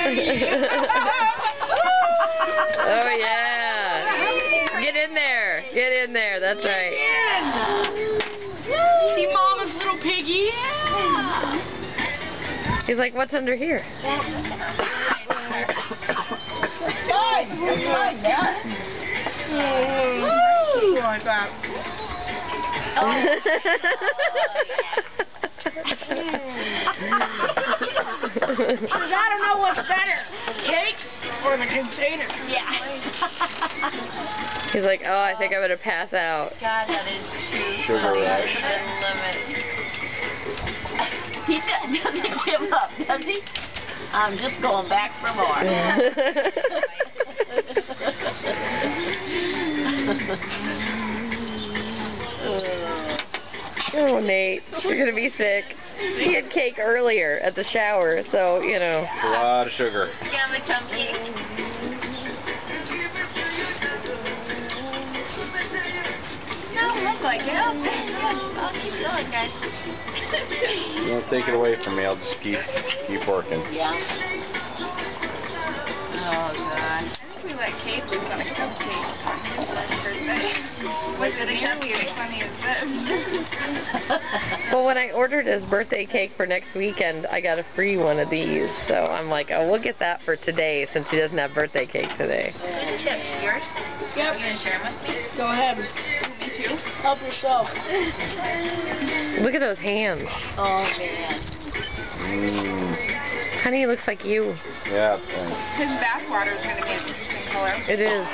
Oh yeah. Get in there. Get in there. That's right. See Mama's little piggy? Yeah. He's like, what's under here? Fine. It's fine, Matt. Woo! Like that. Because I don't know what's better, the cake or the container. Yeah. He's like, oh, I think I'm going to pass out. God, that is too Sugar funny. rush. I love it. He doesn't give up, does he? I'm just going back for more. Oh, Nate, you're going to be sick. He had cake earlier at the shower, so, you know. It's a lot of sugar. Yeah, my tummy. Don't look like it. Oh, good. Oh, keep going, guys. You won't take it away from me. I'll just keep working. Yeah. Oh, gosh. I think we let Kate loose on a cupcake on his birthday. Was it a cupcake as funny as this? Well, when I ordered his birthday cake for next weekend, I got a free one of these. So I'm like, oh, we'll get that for today since he doesn't have birthday cake today. These chips, yours? Yep. You gonna share them with me? Go ahead. Me too. Help yourself. Look at those hands. Oh, man. Honey, he looks like you. Yeah, thanks. His bath water is going to be an interesting color. It is.